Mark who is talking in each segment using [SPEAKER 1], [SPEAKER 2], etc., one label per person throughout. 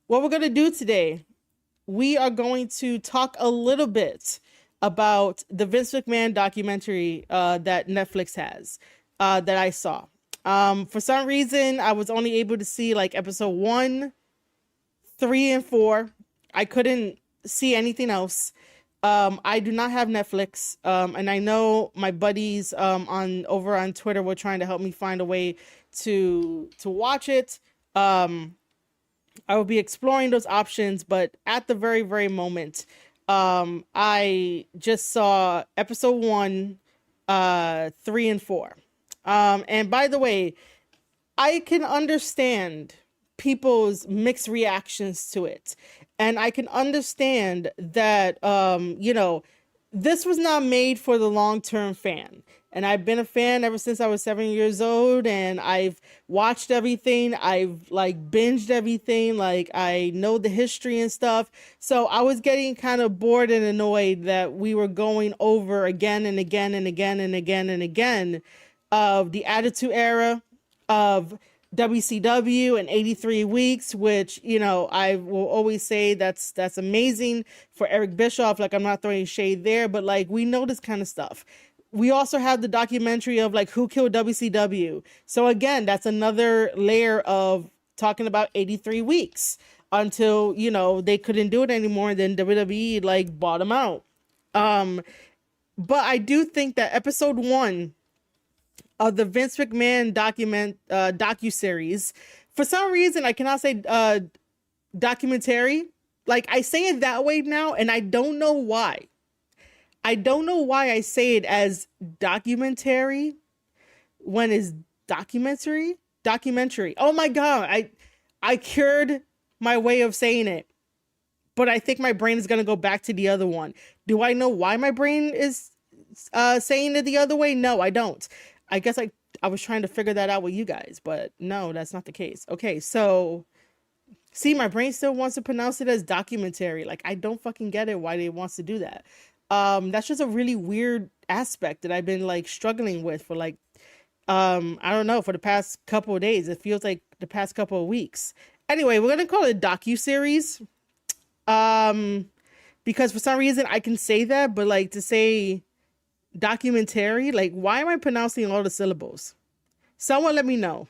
[SPEAKER 1] What we're going to do today, we are going to talk a little bit about the Vince McMahon documentary that Netflix has that I saw. For some reason, I was only able to see like episode 1, 3, and 4. I couldn't see anything else. I do not have Netflix, and I know my buddies on over on Twitter were trying to help me find a way to watch it. I will be exploring those options, but at the very, very moment, I just saw episode 1, 3, and 4. And by the way, I can understand people's mixed reactions to it. And I can understand that, this was not made for the long-term fan. And I've been a fan ever since I was 7 years old, and I've watched everything. I've like binged everything. Like I know the history and stuff. So I was getting kind of bored and annoyed that we were going over again and again and again and again and again of the Attitude Era, of WCW and 83 weeks, which, I will always say that's amazing for Eric Bischoff. Like, I'm not throwing shade there, but like, we know this kind of stuff. We also have the documentary of like who killed WCW. So again, that's another layer of talking about 83 weeks until, they couldn't do it anymore. And then WWE like bought them out. But I do think that episode 1 of the Vince McMahon docu-series, for some reason I cannot say documentary. Like I say it that way now, and I don't know why. I don't know why I say it as documentary when it's documentary. Oh my god, I cured my way of saying it, but I think my brain is gonna go back to the other one. Do I know why my brain is saying it the other way? No, I don't. I guess I was trying to figure that out with you guys, but no, that's not the case. Okay, so see, my brain still wants to pronounce it as documentary. Like I don't fucking get it why they wants to do that. That's just a really weird aspect that I've been like struggling with for like I don't know, for the past couple of days. It feels like the past couple of weeks. Anyway, we're gonna call it docu-series. Because for some reason I can say that, but like to say documentary, like why am I pronouncing all the syllables? Someone let me know.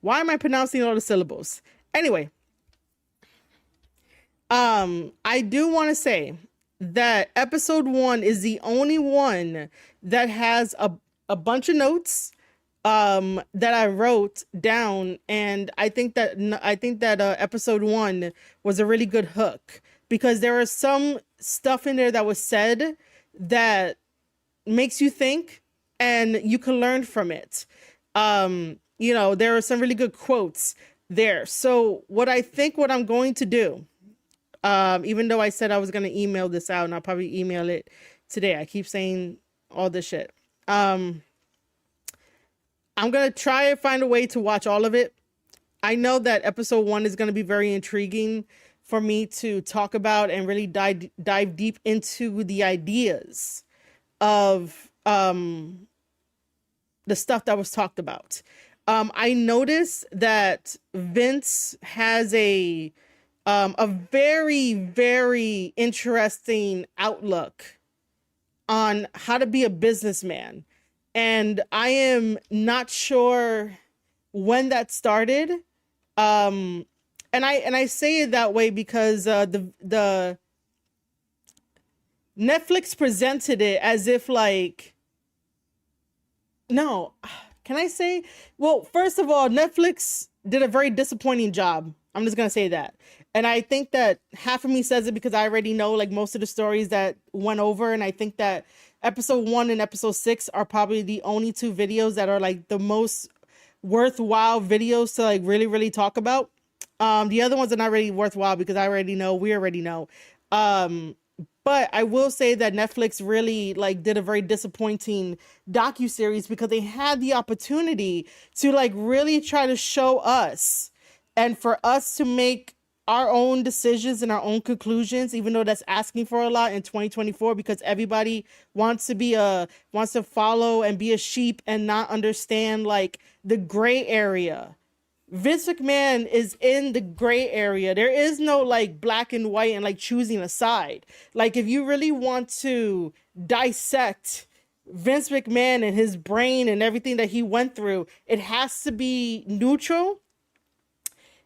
[SPEAKER 1] Why am I pronouncing all the syllables? Anyway, I do want to say that episode 1 is the only one that has a bunch of notes that I wrote down, and I think that episode 1 was a really good hook because there was some stuff in there that was said that makes you think and you can learn from it. There are some really good quotes there. So what I'm going to do, even though I said I was going to email this out, and I'll probably email it today. I keep saying all this shit. I'm going to try and find a way to watch all of it. I know that episode 1 is going to be very intriguing for me to talk about and really dive deep into the ideas of the stuff that was talked about. I noticed that Vince has a very, very interesting outlook on how to be a businessman. And I am not sure when that started. And I say it that way because the Netflix presented it as if like, no, can I say? Well, first of all, Netflix did a very disappointing job. I'm just going to say that. And I think that half of me says it because I already know like most of the stories that went over. And I think that episode 1 and episode 6 are probably the only 2 videos that are like the most worthwhile videos to like really, really talk about. The other ones are not really worthwhile because we already know. But I will say that Netflix really like did a very disappointing docu-series because they had the opportunity to like really try to show us and for us to make our own decisions and our own conclusions, even though that's asking for a lot in 2024 because everybody wants to follow and be a sheep and not understand like the gray area Vince McMahon is in the gray area. There is no like black and white and like choosing a side. Like if you really want to dissect Vince McMahon and his brain and everything that he went through, it has to be neutral.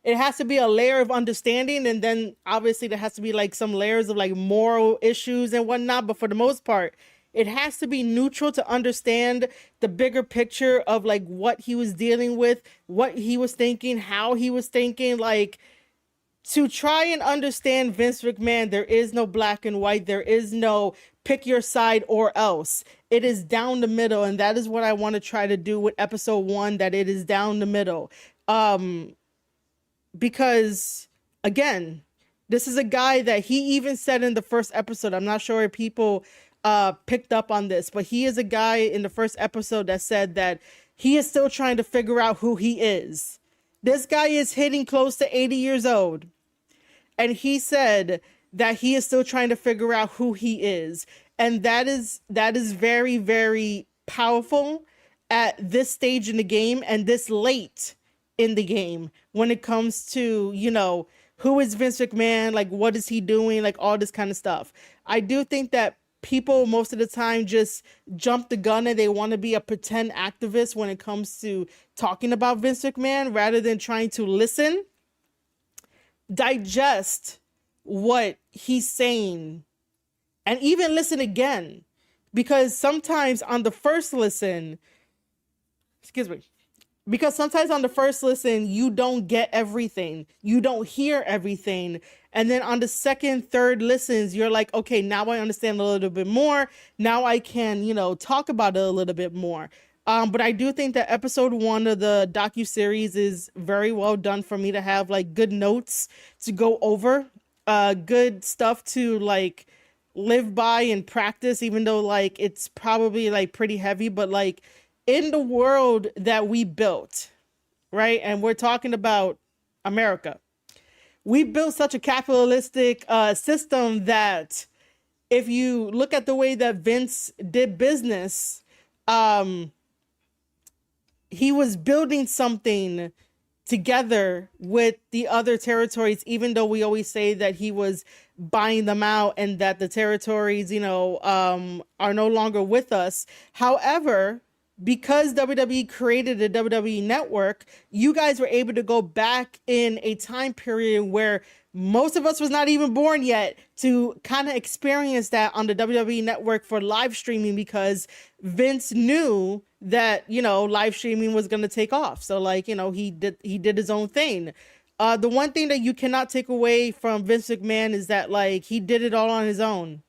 [SPEAKER 1] It has to be a layer of understanding, and then obviously there has to be like some layers of like moral issues and whatnot. But for the most part, it has to be neutral to understand the bigger picture of like what he was dealing with, what he was thinking, how he was thinking. Like, to try and understand Vince McMahon, there is no black and white. There is no pick your side or else. It is down the middle, and that is what I want to try to do with episode 1, that it is down the middle. Because again, this is a guy that he even said in the first episode, I'm not sure if people picked up on this, but he is a guy in the first episode that said that he is still trying to figure out who he is. This guy is hitting close to 80 years old, and he said that he is still trying to figure out who he is. And that is very, very powerful at this stage in the game and this late in the game when it comes to, you know, who is Vince McMahon, like what is he doing, like all this kind of stuff. I do think that people most of the time just jump the gun and they want to be a pretend activist when it comes to talking about Vince McMahon rather than trying to listen, digest what he's saying, and even listen again. Because sometimes on the first listen, you don't get everything. You don't hear everything. And then on the second, third listens, you're like, okay, now I understand a little bit more. Now I can, you know, talk about it a little bit more. But I do think that episode 1 of the docu-series is very well done for me to have like good notes to go over, good stuff to like live by and practice, even though like it's probably like pretty heavy, but like in the world that we built, right? And we're talking about America. We built such a capitalistic system that if you look at the way that Vince did business, he was building something together with the other territories, even though we always say that he was buying them out and that the territories, you know, are no longer with us. However, because WWE created the WWE Network, you guys were able to go back in a time period where most of us was not even born yet to kind of experience that on the WWE Network for live streaming, because Vince knew that, you know, live streaming was going to take off. So like, you know, he did his own thing. The one thing that you cannot take away from Vince McMahon is that like he did it all on his own.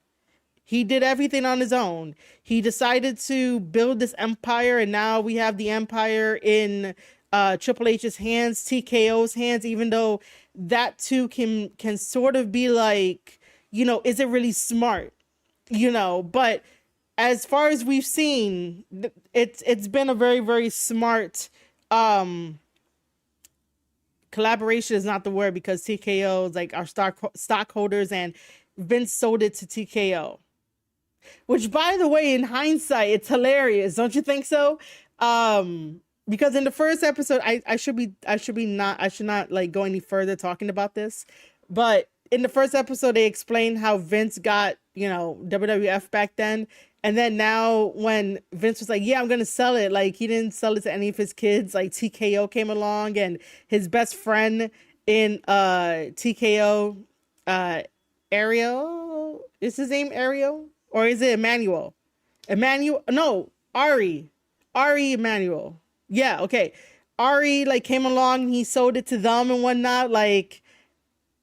[SPEAKER 1] He did everything on his own. He decided to build this empire, and now we have the empire in Triple H's hands, TKO's hands, even though that too can sort of be like, you know, is it really smart? You know, but as far as we've seen, it's been a very, very smart collaboration is not the word, because TKO like our stockholders, and Vince sold it to TKO. Which, by the way, in hindsight, it's hilarious, don't you think so? Because in the first episode, I should not like go any further talking about this, but in the first episode, they explained how Vince got, you know, WWF back then, and then now when Vince was like, yeah, I'm gonna sell it, like he didn't sell it to any of his kids. Like TKO came along, and his best friend in TKO, Ariel, is his name Ariel? Or is it Emmanuel? No, Ari Emmanuel. Yeah, okay. Ari like came along, he sold it to them and whatnot. Like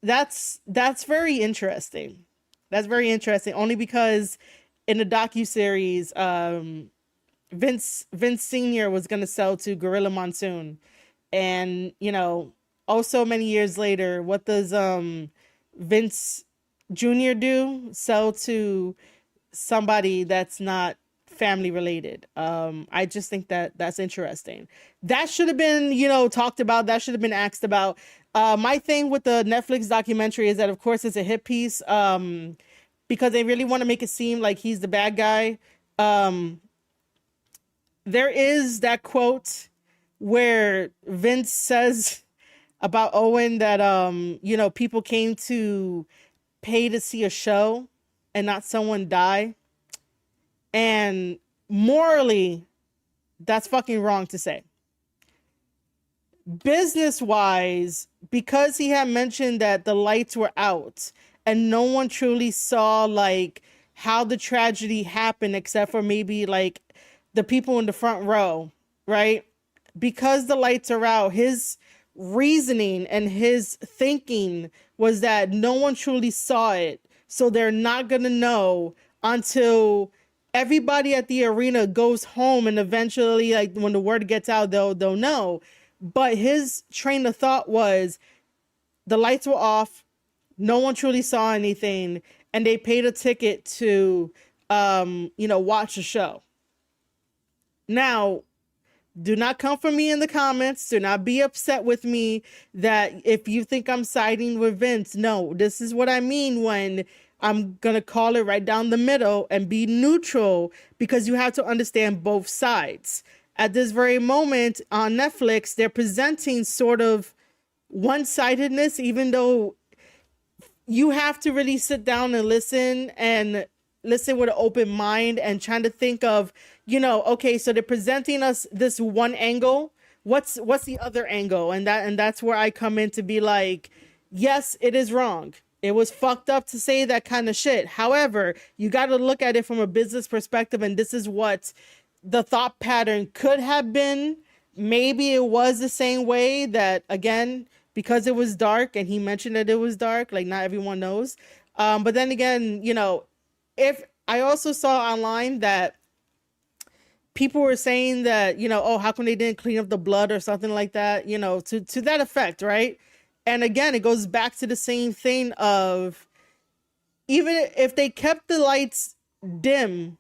[SPEAKER 1] that's very interesting. That's very interesting. Only because in the docu-series, Vince Sr. was gonna sell to Gorilla Monsoon. And, you know, also many years later, what does Vince Jr. do? Sell to somebody that's not family related. I just think that that's interesting. That should have been, you know, talked about. That should have been asked about. My thing with the Netflix documentary is that, of course, it's a hit piece, because they really want to make it seem like he's the bad guy. There is that quote where Vince says about Owen that people came to pay to see a show and not someone die. And morally, that's fucking wrong to say. Business wise, because he had mentioned that the lights were out and no one truly saw like how the tragedy happened except for maybe like the people in the front row, right? Because the lights are out, his reasoning and his thinking was that no one truly saw it, so they're not gonna know until everybody at the arena goes home, and eventually, like when the word gets out, they'll know. But his train of thought was the lights were off, no one truly saw anything, and they paid a ticket to watch the show. Now, do not come for me in the comments. Do not be upset with me that if you think I'm siding with Vince. No, this is what I mean when I'm going to call it right down the middle and be neutral, because you have to understand both sides. At this very moment on Netflix, they're presenting sort of one-sidedness, even though you have to really sit down and listen with an open mind and trying to think of, okay, so they're presenting us this one angle. What's the other angle? And that's where I come in to be like, yes, it is wrong. It was fucked up to say that kind of shit. However, you got to look at it from a business perspective, and this is what the thought pattern could have been. Maybe it was the same way that, again, because it was dark, and he mentioned that it was dark, like not everyone knows. But then again, if I also saw online that people were saying that, oh, how come they didn't clean up the blood or something like that, to that effect, right? And again, it goes back to the same thing of, even if they kept the lights dim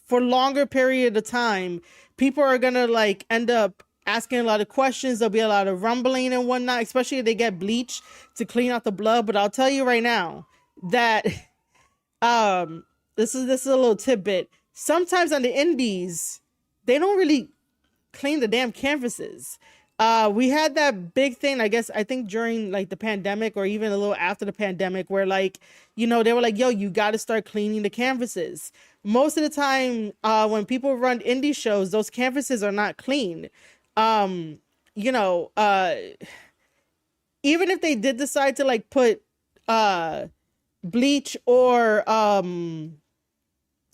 [SPEAKER 1] for longer period of time, people are gonna like end up asking a lot of questions. There'll be a lot of rumbling and whatnot, especially if they get bleach to clean out the blood. But I'll tell you right now that this is a little tidbit. Sometimes on the indies, they don't really clean the damn canvases. We had that big thing, I think during like the pandemic or even a little after the pandemic, where like, they were like, yo, you got to start cleaning the canvases. Most of the time, when people run indie shows, those canvases are not clean. Even if they did decide to like put bleach or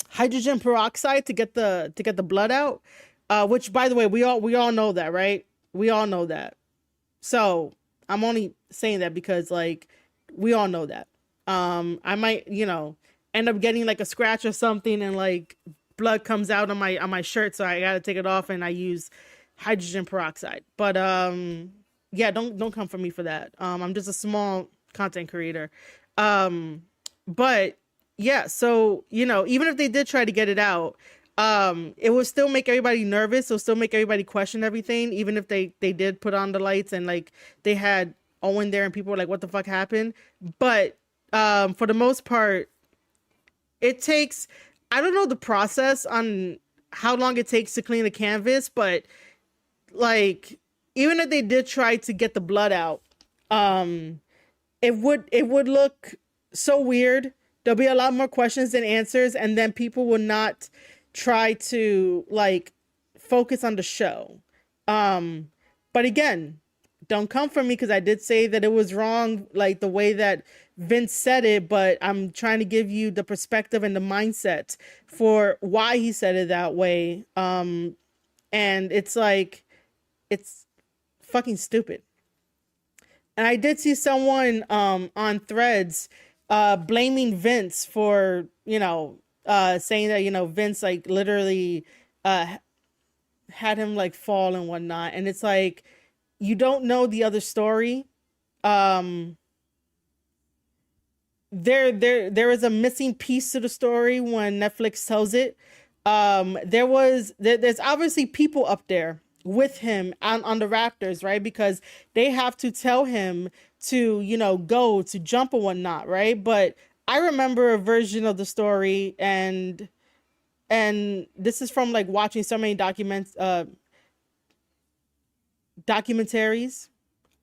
[SPEAKER 1] hydrogen peroxide to get the blood out, which, by the way, we all know that, right? We all know that. So I'm only saying that because like we all know that. I might, end up getting like a scratch or something and like blood comes out on my shirt, so I gotta take it off and I use hydrogen peroxide. But yeah, don't come for me for that. I'm just a small content creator. But yeah, so even if they did try to get it out, it will still make everybody nervous. It'll still make everybody question everything, even if they did put on the lights and like they had Owen there and people were like, what the fuck happened? But for the most part, it takes, I don't know the process on how long it takes to clean the canvas, but like even if they did try to get the blood out, it would look so weird. There'll be a lot more questions than answers, and then people will not try to like focus on the show. But again, don't come for me, because I did say that it was wrong, like the way that Vince said it, but I'm trying to give you the perspective and the mindset for why he said it that way. And it's like, it's fucking stupid. And I did see someone on Threads blaming Vince for, saying that, Vince like literally had him like fall and whatnot. And it's like, you don't know the other story. There is a missing piece to the story when Netflix tells it. There's obviously people up there with him on the Raptors, right? Because they have to tell him to, go to jump or whatnot, right? But I remember a version of the story, and this is from like watching so many documentaries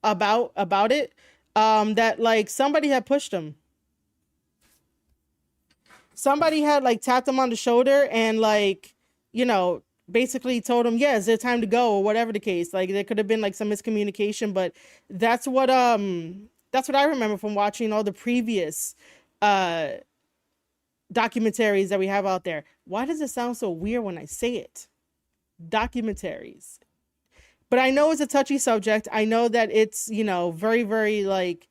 [SPEAKER 1] about it, that like somebody had pushed him. Somebody had like tapped him on the shoulder and like, you know, basically told him, yeah, is it time to go or whatever the case. Like there could have been like some miscommunication, but that's what that's what I remember from watching all the previous uh documentaries that we have out there. Why does it sound so weird when I say it? Documentaries. But I know it's a touchy subject. I know that it's, you know, very, very like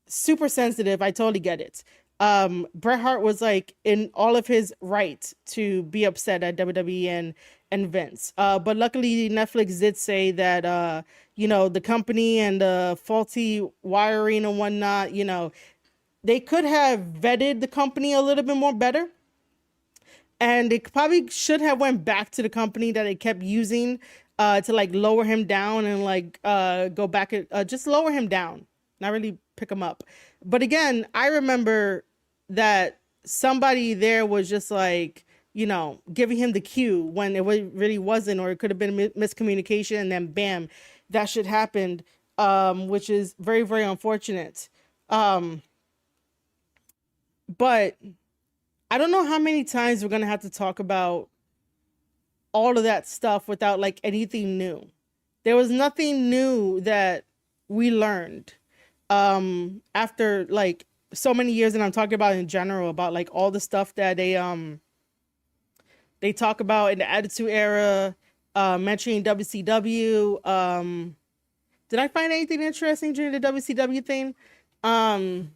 [SPEAKER 1] super sensitive. I totally get it. Bret Hart was like in all of his right to be upset at WWE and Vince. But luckily Netflix did say that you know, the company and the faulty wiring and whatnot, you know, they could have vetted the company a little bit more better, and it probably should have went back to the company that it kept using to like lower him down and like go back and just lower him down, not really pick him up. But again, I remember that somebody there was just like, you know, giving him the cue when it really wasn't, or it could have been miscommunication, and then bam, that shit happened, which is very, very unfortunate. Um, but I don't know how many times we're gonna have to talk about all of that stuff without like anything new. There was nothing new that we learned after like so many years, and I'm talking about in general about like all the stuff that they talk about in the Attitude Era, mentioning WCW. Did I find anything interesting during the WCW thing? Um,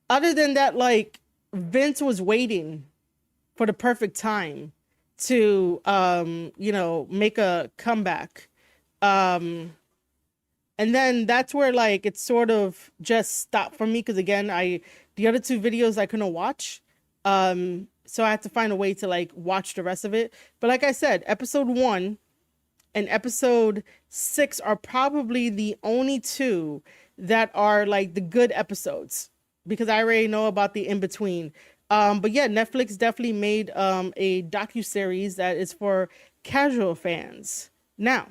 [SPEAKER 1] Other than that, like Vince was waiting for the perfect time to you know, make a comeback. Um and then that's where like it sort of just stopped for me, because again, I the other two videos I couldn't watch. So I had to find a way to like watch the rest of it. But like I said, episode 1 and episode 6 are probably the only two that are like the good episodes, because I already know about the in between. But yeah, Netflix definitely made a docu-series that is for casual fans. Now,